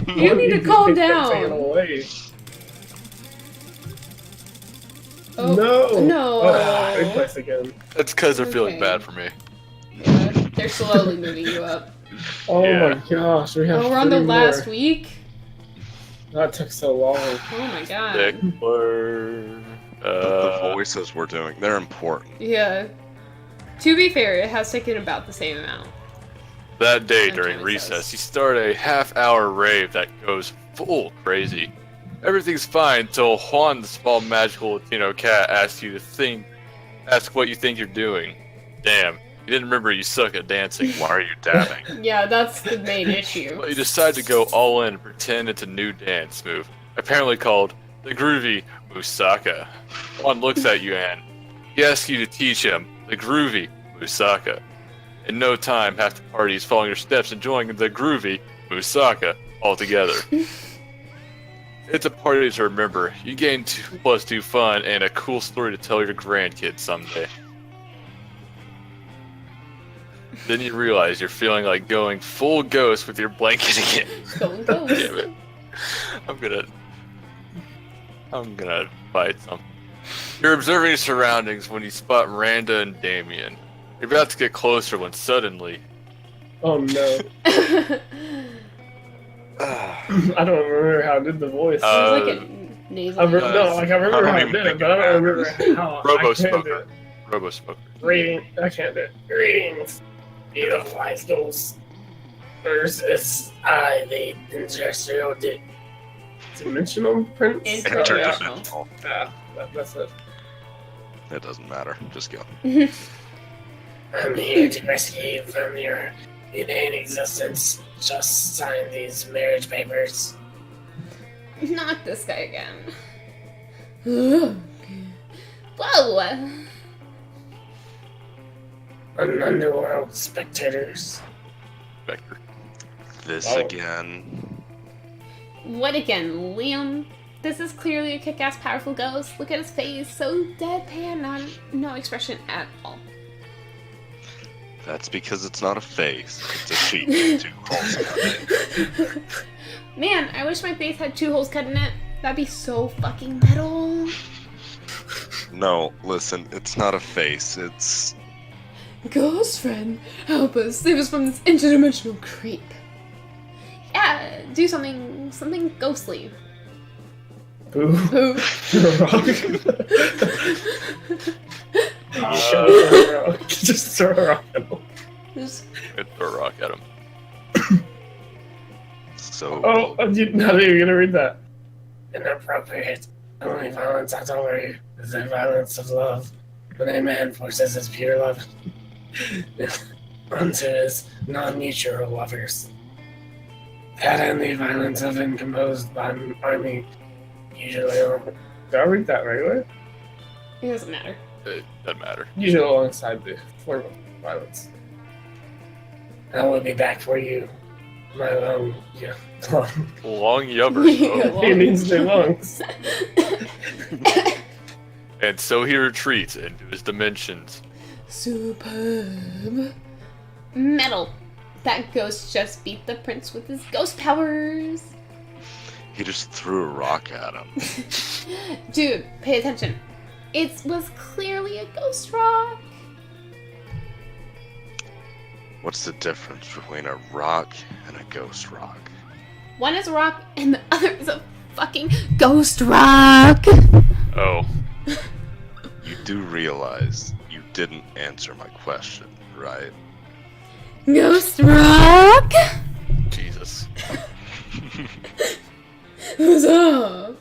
You need to calm Take that thing down. away. Oh, No! no. Oh, good place again. That's because they're feeling Okay. bad for me. Yeah, they're slowly moving you up. Oh Yeah. my gosh, we have Oh, we're on the 3 last more. week? That took so long. Oh my god. Stickler. The voices we're doing, they're important. Yeah. To be fair, it has taken about the same amount. That day That's during what it recess, says. you start a half-hour rave that goes full crazy. Everything's fine until Juan, the small magical Latino cat, asks what you think you're doing. Damn, you didn't remember you suck at dancing. Why are you dabbing? Yeah, that's the main issue. Well, you decide to go all in and pretend it's a new dance move, apparently called the groovy Musaka. Juan looks at you and he asks you to teach him the groovy Musaka. In no time, half the party is following your steps, enjoying the groovy Musaka all together. It's a party to remember. You gain 2+2 fun and a cool story to tell your grandkids someday. Then you realize you're feeling like going full ghost with your blanket again. Going ghost. Damn it. I'm gonna fight something. You're observing your surroundings when you spot Miranda and Damien. You're about to get closer when suddenly... Oh no. I don't remember how I did the voice. It was like a nasal. I remember how I did it, but I don't remember how I can't do Robo-smoker. it. Robo-smoker. Reading, I can't do it. Greetings, beautifies those versus I, the industrial dimensional prince. Interdimensional. That's it. It doesn't matter. Just go. I'm here to rescue you from your inane existence. Just sign these marriage papers. Not this guy again. Whoa! An underworld spectators. Vector. This Oh. again. What again, Liam? This is clearly a kick-ass powerful ghost. Look at his face, so deadpan, no expression at all. That's because it's not a face. It's a sheet with 2 holes in it. Man, I wish my face had 2 holes cut in it. That'd be so fucking metal. No, listen, it's not a face. It's Ghost friend, help us, save us from this interdimensional creep. Yeah, do something ghostly. Boo. Who? Just throw a rock at him. Just- I'd throw a rock at him. so. Oh, I'm not even gonna read that. Inappropriate. Only violence I tolerate is the violence of love. When a man forces his pure love onto his non-mutual lovers. That and the violence of incomposed army usually. Did I read that right? It doesn't matter. It doesn't matter. Usually alongside the form of violence. I will be back for you. My long, yeah, long. Long yubbers. Yeah. He needs new lungs. And so he retreats into his dimensions. Superb. Metal. That ghost just beat the prince with his ghost powers. He just threw a rock at him. Dude, pay attention. It was clearly a ghost rock. What's the difference between a rock and a ghost rock? One is a rock and the other is a fucking ghost rock. Oh. You do realize you didn't answer my question, right? Ghost rock? Jesus. What's up?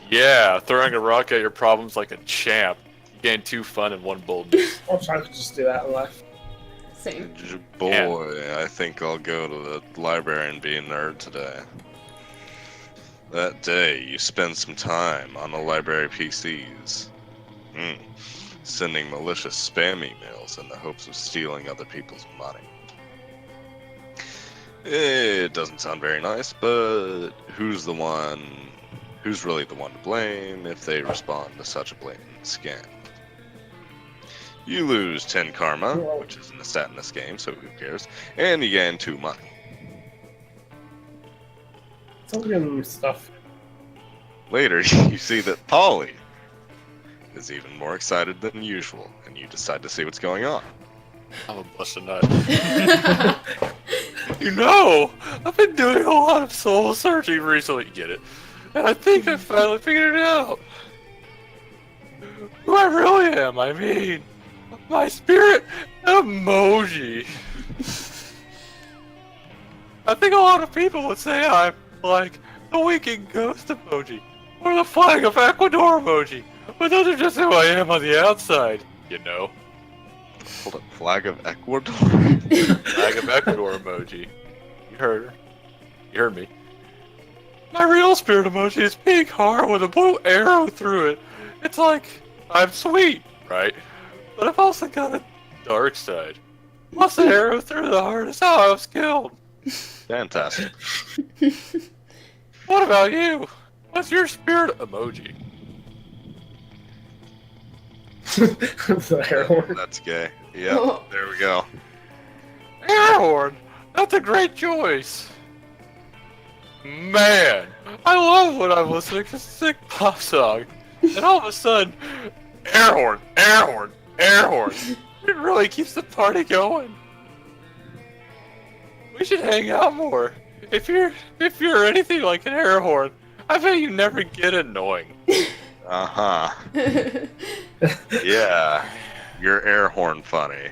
Yeah, throwing a rock at your problems like a champ. You gain 2 fun and 1 boldness. I'll try to just do that in life. Same. Boy, I think I'll go to the library and be a nerd today. That day, you spend some time on the library PCs. Sending malicious spam emails in the hopes of stealing other people's money. It doesn't sound very nice, but who's really the one to blame if they respond to such a blatant scam? You lose 10 karma, which isn't a stat in this game, so who cares, and you gain 2 money. Token stuff. Later, you see that Polly is even more excited than usual, and you decide to see what's going on. I'm a busted nut. You know, I've been doing a lot of soul searching recently. Get it? And I think I finally figured it out. Who I really am, I mean. My spirit emoji. I think a lot of people would say I'm like the winking ghost emoji or the flag of Ecuador emoji, but those are just who I am on the outside, you know. Hold up, flag of Ecuador? Flag of Ecuador emoji. You heard her. You heard me. My real spirit emoji is pink heart with a blue arrow through it. It's like, I'm sweet, right? But I've also got a dark side. Plus the arrow through the heart is how I was killed. Fantastic. What about you? What's your spirit emoji? The heroin. That's gay. Yep, there we go. Air horn! That's a great choice! Man, I love when I'm listening to a sick pop song, and all of a sudden, air horn, air horn, air horn. It really keeps the party going. We should hang out more. If you're anything like an air horn, I bet you never get annoying. Uh-huh. Yeah, you're air horn funny,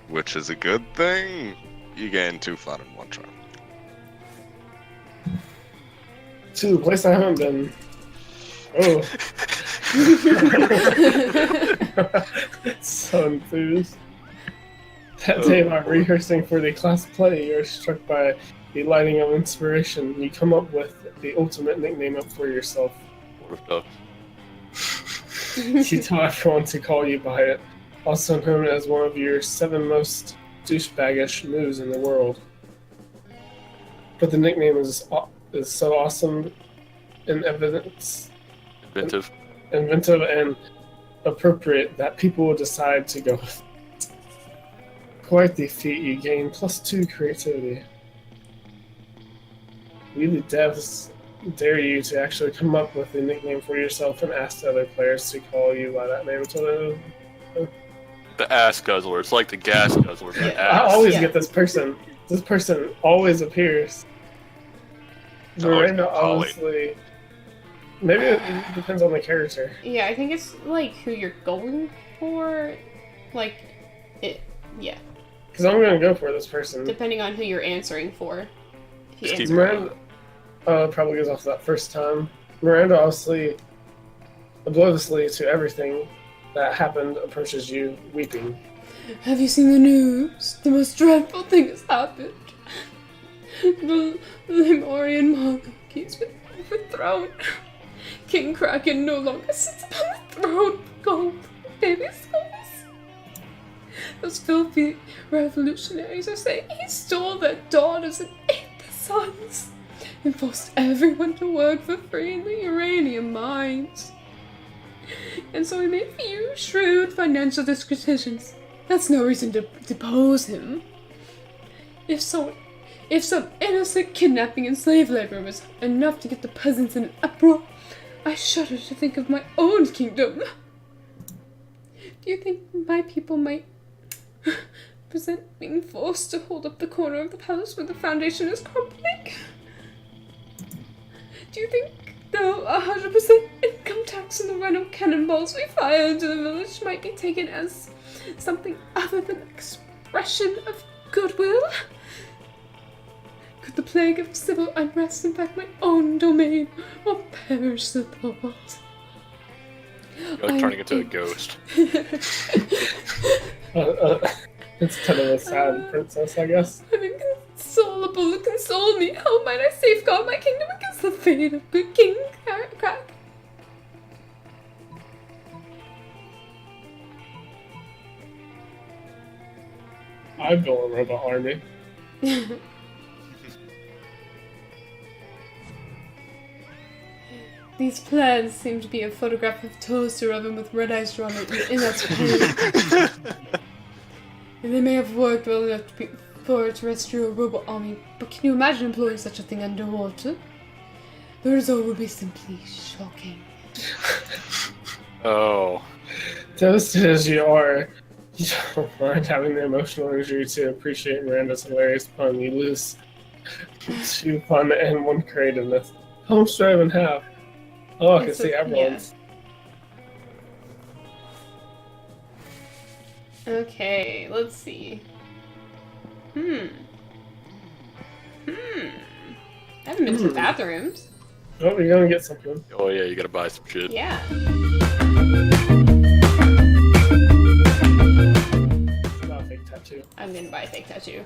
which is a good thing. You gain 2 fun in 1 turn. To the place I haven't been. Oh. So enthused. That day while rehearsing for the class play, you're struck by the lighting of inspiration. You come up with the ultimate nickname for yourself. You tell everyone to call you by it, also known as one of your 7 most douchebaggish moves in the world. But the nickname is so awesome and inventive and appropriate that people will decide to go with it. Quite the feat. You gain +2 creativity. We the devs dare you to actually come up with a nickname for yourself and ask the other players to call you by that name until The ass guzzler. It's like the gas guzzler. But Yeah. I ass. always get this person. This person always appears. Miranda, Polly. honestly, maybe it depends on the character. Yeah, I think it's like who you're going for. Like, yeah, Because I'm gonna go for this person. depending on who you're answering for. If you Just keep- answer- Miranda probably goes off that first time. Miranda, obviously, obliviously to everything that happened, approaches you weeping. Have you seen the news? The most dreadful thing has happened. The Lemurian monarchy has been overthrown. King Kraken no longer sits upon the throne. Gold, baby skulls. Those filthy revolutionaries are saying he stole their daughters and ate their sons, and forced everyone to work for free in the uranium mines. And so he made a few shrewd financial decisions. That's no reason to depose him. If some innocent kidnapping and slave labor was enough to get the peasants in an uproar, I shudder to think of my own kingdom. Do you think my people might resent being forced to hold up the corner of the palace where the foundation is crumbling? Do you think the 100% income tax and the run of cannonballs we fire into the village might be taken as something other than expression of goodwill? Could the plague of civil unrest infect my own domain, or perish the thought? You're turning into a ghost. It's kind of a sad princess, I guess. I'm inconsolable. Console me. How might I safeguard my kingdom against the fate of good King Crack? I'd go on Robot Army. These plans seem to be a photograph of Toaster oven with red eyes drawn in its pain. And they may have worked well enough for it to rescue a robot army, but can you imagine employing such a thing underwater? the result will be simply shocking. Oh. Toasted as you are, you don't mind having the emotional injury to appreciate Miranda's hilarious pun. You lose 2 fun and 1 creativeness. How much do I even have? Oh, I can see everyone's. Okay, let's see. I haven't been to the bathrooms. Oh, you're gonna get something. Oh yeah, you gotta buy some shit. Yeah. It's not a fake tattoo. I'm gonna buy a fake tattoo.